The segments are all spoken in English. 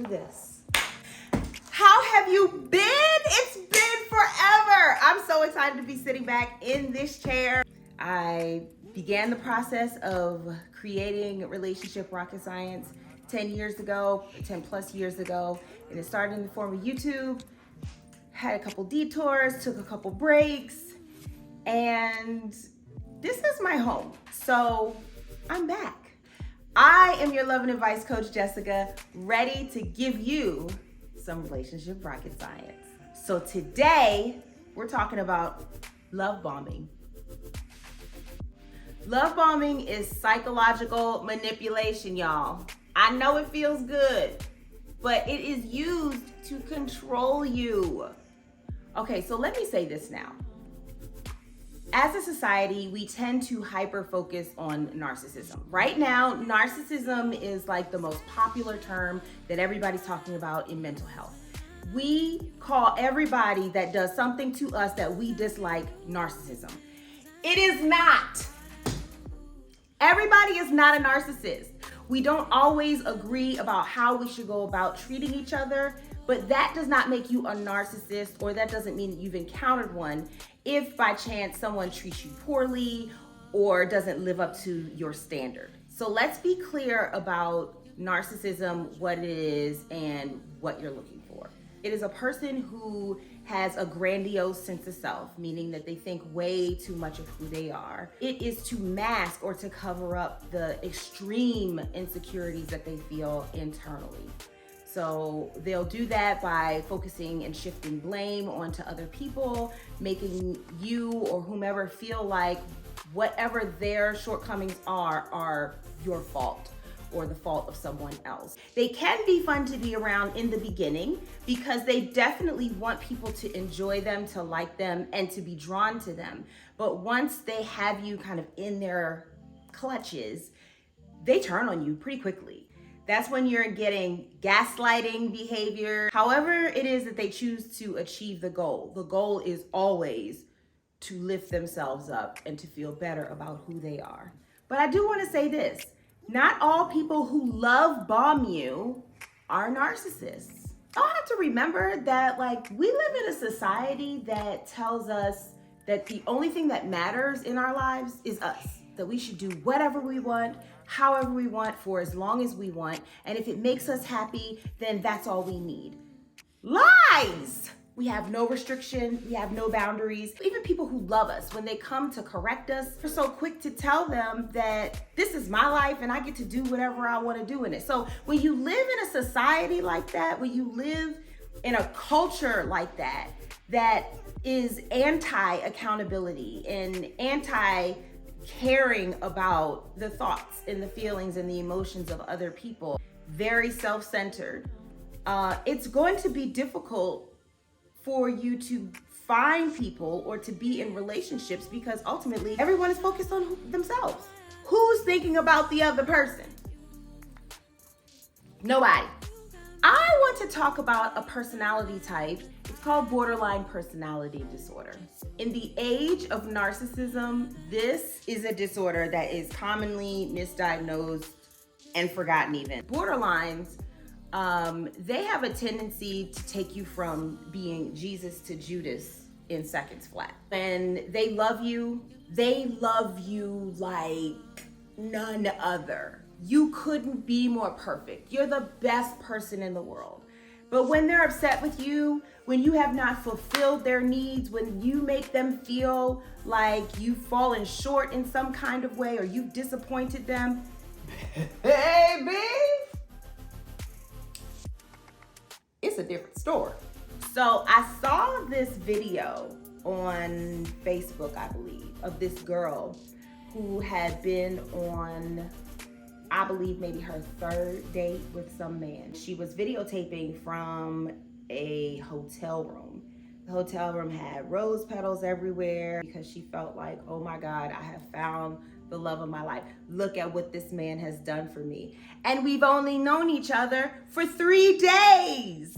do this. How have you been? It's been forever. I'm so excited to be sitting back in this chair. I began the process of creating Relationship Rocket Science 10 plus years ago. And it started in the form of YouTube, had a couple detours, took a couple breaks, and this is my home. So I'm back. I am your love and advice coach, Jessica, ready to give you some relationship rocket science. So today we're talking about love bombing. Love bombing is psychological manipulation, y'all. I know it feels good, but it is used to control you. Okay, so let me say this now. As a society, we tend to hyper-focus on narcissism. Right now, narcissism is like the most popular term that everybody's talking about in mental health. We call everybody that does something to us that we dislike narcissism. It is not. Everybody is not a narcissist. We don't always agree about how we should go about treating each other, but that does not make you a narcissist, or that doesn't mean that you've encountered one if by chance someone treats you poorly or doesn't live up to your standard. So let's be clear about narcissism, what it is, and what you're looking for. It is a person who has a grandiose sense of self, meaning that they think way too much of who they are. It is to mask or to cover up the extreme insecurities that they feel internally. So they'll do that by focusing and shifting blame onto other people, making you or whomever feel like whatever their shortcomings are your fault or the fault of someone else. They can be fun to be around in the beginning because they definitely want people to enjoy them, to like them, and to be drawn to them. But once they have you kind of in their clutches, they turn on you pretty quickly. That's when you're getting gaslighting behavior. However it is that they choose to achieve the goal. The goal is always to lift themselves up and to feel better about who they are. But I do want to say this. Not all people who love bomb you are narcissists. I'll have to remember that we live in a society that tells us that the only thing that matters in our lives is us. That we should do whatever we want, however we want, for as long as we want. And if it makes us happy, then that's all we need. Lies! We have no restriction, we have no boundaries. Even people who love us, when they come to correct us, we're so quick to tell them that this is my life and I get to do whatever I want to do in it. So when you live in a society like that, when you live in a culture like that, that is anti-accountability and anti-caring about the thoughts and the feelings and the emotions of other people, very self-centered, it's going to be difficult for you to find people or to be in relationships because ultimately everyone is focused on themselves. Who's thinking about the other person? Nobody. I want to talk about a personality type. It's called borderline personality disorder. In the age of narcissism, this is a disorder that is commonly misdiagnosed and forgotten even. Borderlines, they have a tendency to take you from being Jesus to Judas in seconds flat. And they love you like none other. You couldn't be more perfect. You're the best person in the world. But when they're upset with you, when you have not fulfilled their needs, when you make them feel like you've fallen short in some kind of way or you've disappointed them, baby, it's a different story. So I saw this video on Facebook, I believe, of this girl who had been on, I believe, maybe her third date with some man. She was videotaping from a hotel room. The hotel room had rose petals everywhere because she felt like, oh my God, I have found the love of my life. Look at what this man has done for me. And we've only known each other for 3 days.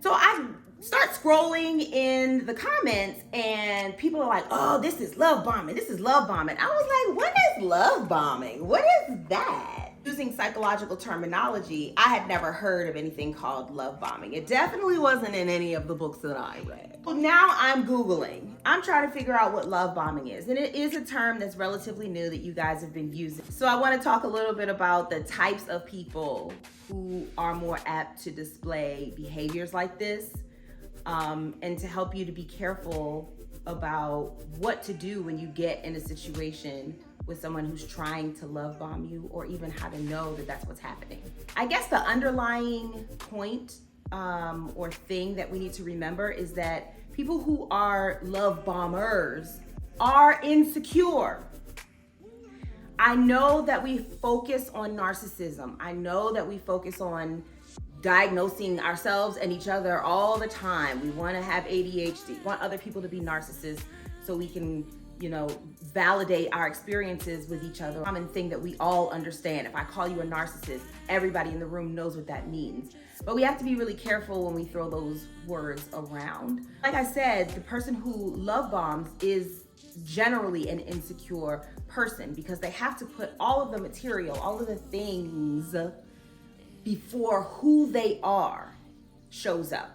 So I start scrolling in the comments and people are like, oh, this is love bombing. This is love bombing. I was like, what is love bombing? What is that? Using psychological terminology, I had never heard of anything called love bombing. It definitely wasn't in any of the books that I read. Well, now I'm Googling. I'm trying to figure out what love bombing is. And it is a term that's relatively new that you guys have been using. So I want to talk a little bit about the types of people who are more apt to display behaviors like this, and to help you to be careful about what to do when you get in a situation with someone who's trying to love bomb you, or even how to know that that's what's happening. I guess the underlying point or thing that we need to remember is that people who are love bombers are insecure. I know that we focus on narcissism. I know that we focus on diagnosing ourselves and each other all the time. We want to have ADHD, we want other people to be narcissists so we can, validate our experiences with each other. Common thing that we all understand. If I call you a narcissist, everybody in the room knows what that means. But we have to be really careful when we throw those words around. Like I said, the person who love bombs is generally an insecure person because they have to put all of the material, all of the things before who they are shows up.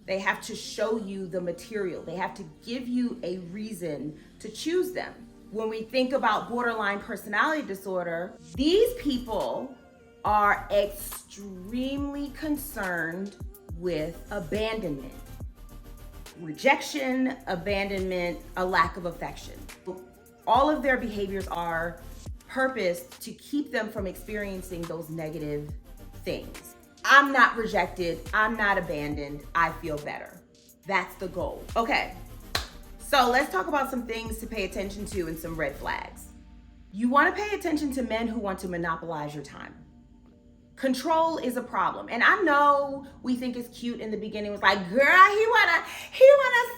They have to show you the material. They have to give you a reason to choose them. When we think about borderline personality disorder, these people are extremely concerned with abandonment, rejection, abandonment, a lack of affection. All of their behaviors are purposed to keep them from experiencing those negative things. I'm not rejected, I'm not abandoned, I feel better. That's the goal. Okay, so let's talk about some things to pay attention to and some red flags. You want to pay attention to men who want to monopolize your time. Control is a problem. And I know we think it's cute in the beginning. It was like, girl, he wanna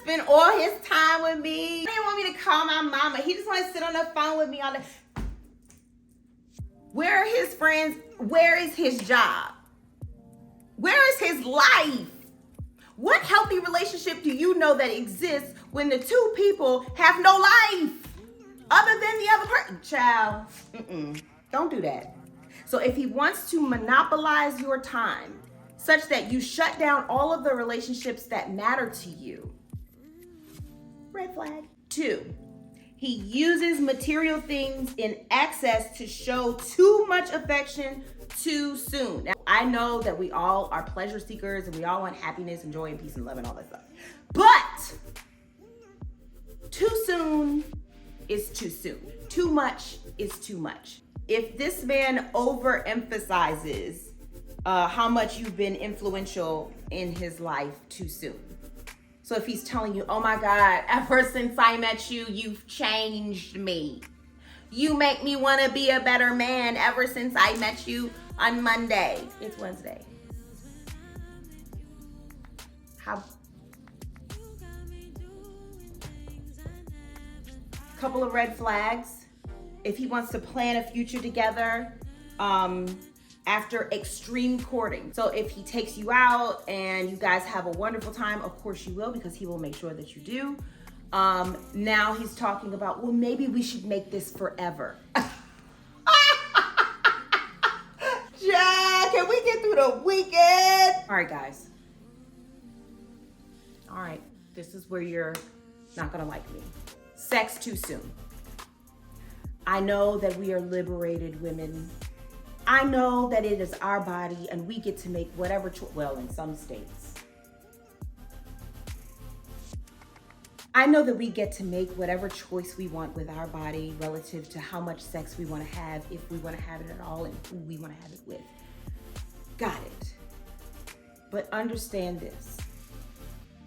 spend all his time with me. He didn't want me to call my mama. He just wanna sit on the phone with me all the. Where are his friends? Where is his job? Where is his life? What healthy relationship do you know that exists when the two people have no life other than the other person? Child, don't do that. So if he wants to monopolize your time such that you shut down all of the relationships that matter to you, red flag. 2, he uses material things in excess to show too much affection too soon. Now, I know that we all are pleasure seekers and we all want happiness and joy and peace and love and all that stuff. But too soon is too soon. Too much is too much. If this man overemphasizes how much you've been influential in his life too soon. So if he's telling you, oh my God, ever since I met you, you've changed me. You make me want to be a better man ever since I met you on Monday. It's Wednesday. Couple of red flags. If he wants to plan a future together after extreme courting. So if he takes you out and you guys have a wonderful time, of course you will, because he will make sure that you do. Now he's talking about, well, maybe we should make this forever. Yeah, can we get through the weekend? All right, guys. All right, this is where you're not gonna like me. Sex too soon. I know that we are liberated women. I know that it is our body and we get to make whatever choice, well, in some states. I know that we get to make whatever choice we want with our body relative to how much sex we want to have, if we want to have it at all, and who we want to have it with. Got it. But understand this.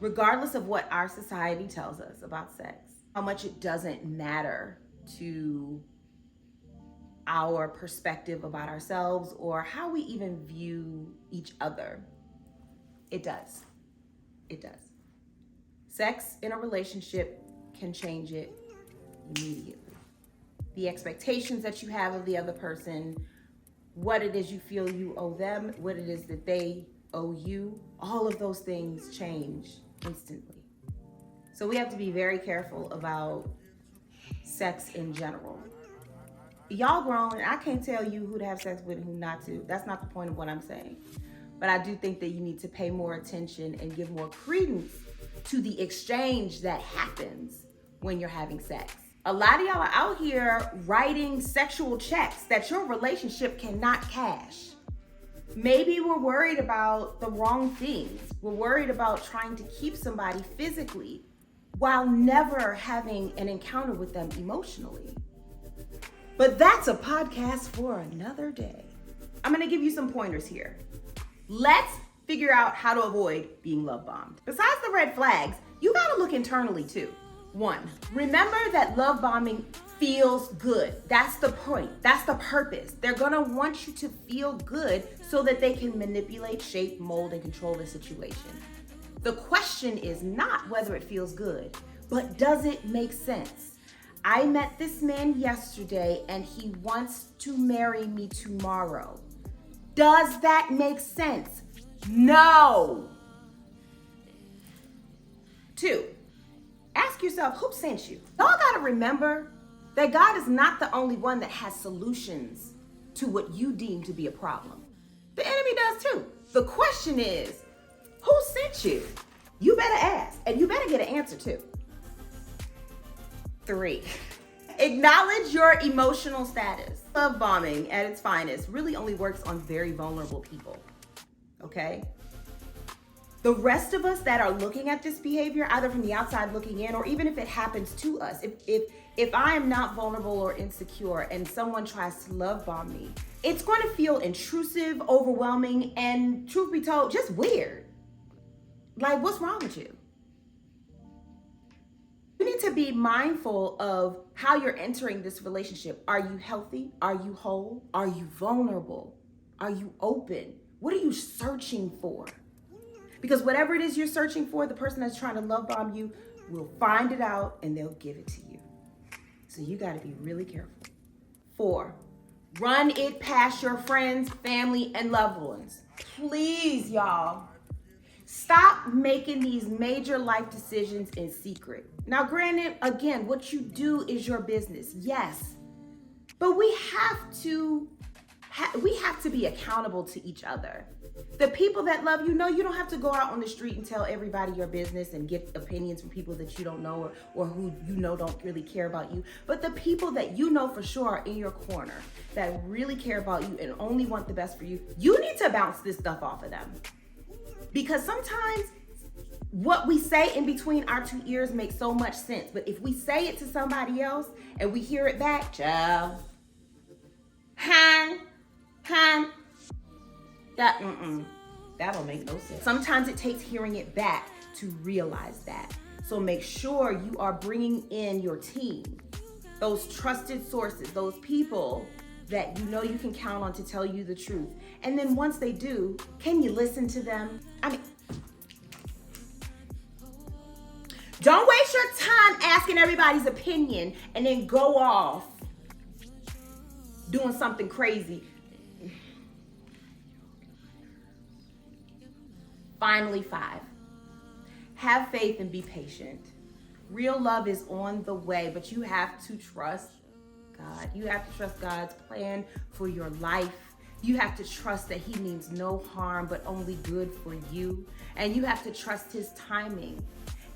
Regardless of what our society tells us about sex, how much it doesn't matter to our perspective about ourselves or how we even view each other, it does. It does. Sex in a relationship can change it immediately. The expectations that you have of the other person, what it is you feel you owe them, what it is that they owe you, all of those things change instantly. So we have to be very careful about sex in general. Y'all grown, and I can't tell you who to have sex with and who not to. That's not the point of what I'm saying. But I do think that you need to pay more attention and give more credence to the exchange that happens when you're having sex. A lot of y'all are out here writing sexual checks that your relationship cannot cash. Maybe we're worried about the wrong things. We're worried about trying to keep somebody physically while never having an encounter with them emotionally. But that's a podcast for another day. I'm gonna give you some pointers here. Let's figure out how to avoid being love bombed. Besides the red flags, you gotta look internally too. 1, remember that love bombing feels good. That's the point. That's the purpose. They're gonna want you to feel good so that they can manipulate, shape, mold, and control the situation. The question is not whether it feels good, but does it make sense? I met this man yesterday and he wants to marry me tomorrow. Does that make sense? No. 2, ask yourself, who sent you? Y'all gotta remember that God is not the only one that has solutions to what you deem to be a problem. The enemy does too. The question is, who sent you? You better ask, and you better get an answer too. 3, acknowledge your emotional status. Love bombing at its finest really only works on very vulnerable people, okay? The rest of us that are looking at this behavior, either from the outside looking in, or even if it happens to us, if I am not vulnerable or insecure and someone tries to love bomb me, it's going to feel intrusive, overwhelming, and truth be told, just weird. Like, what's wrong with you? You need to be mindful of how you're entering this relationship. Are you healthy? Are you whole? Are you vulnerable? Are you open? What are you searching for? Because whatever it is you're searching for, the person that's trying to love bomb you will find it out and they'll give it to you. So you got to be really careful. 4, run it past your friends, family, and loved ones. Please, y'all. Stop making these major life decisions in secret. Now, granted, again, what you do is your business, yes. But we have to be accountable to each other. The people that love you know you don't have to go out on the street and tell everybody your business and get opinions from people that you don't know or who you know don't really care about you. But the people that you know for sure are in your corner, that really care about you and only want the best for you, you need to bounce this stuff off of them. Because sometimes what we say in between our 2 ears makes so much sense. But if we say it to somebody else and we hear it back, child, that don't make no sense. Sometimes it takes hearing it back to realize that. So make sure you are bringing in your team, those trusted sources, those people that you know you can count on to tell you the truth. And then once they do, can you listen to them? I mean, don't waste your time asking everybody's opinion and then go off doing something crazy. Finally, 5, have faith and be patient. Real love is on the way, but you have to trust God. You have to trust God's plan for your life. You have to trust that He means no harm, but only good for you. And you have to trust His timing.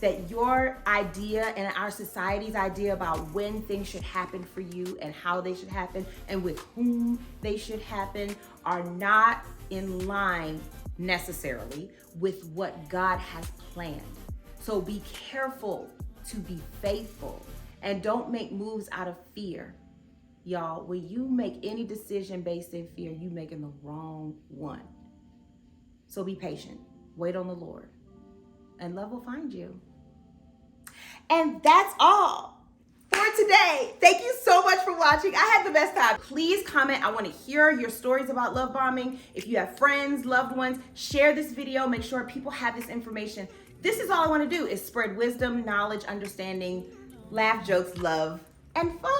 That your idea and our society's idea about when things should happen for you and how they should happen and with whom they should happen are not in line necessarily with what God has planned. So be careful to be faithful and don't make moves out of fear. Y'all, when you make any decision based in fear, you making the wrong one. So be patient, wait on the Lord, and love will find you. And that's all for today. Thank you so much for watching. I had the best time. Please comment. I want to hear your stories about love bombing. If you have friends, loved ones, share this video. Make sure people have this information. This is all I want to do is spread wisdom, knowledge, understanding, laugh, jokes, love, and fun.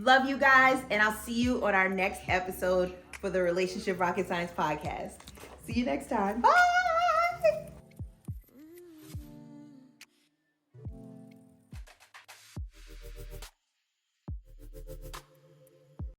Love you guys, and I'll see you on our next episode for the Relationship Rocket Science podcast. See you next time. Bye.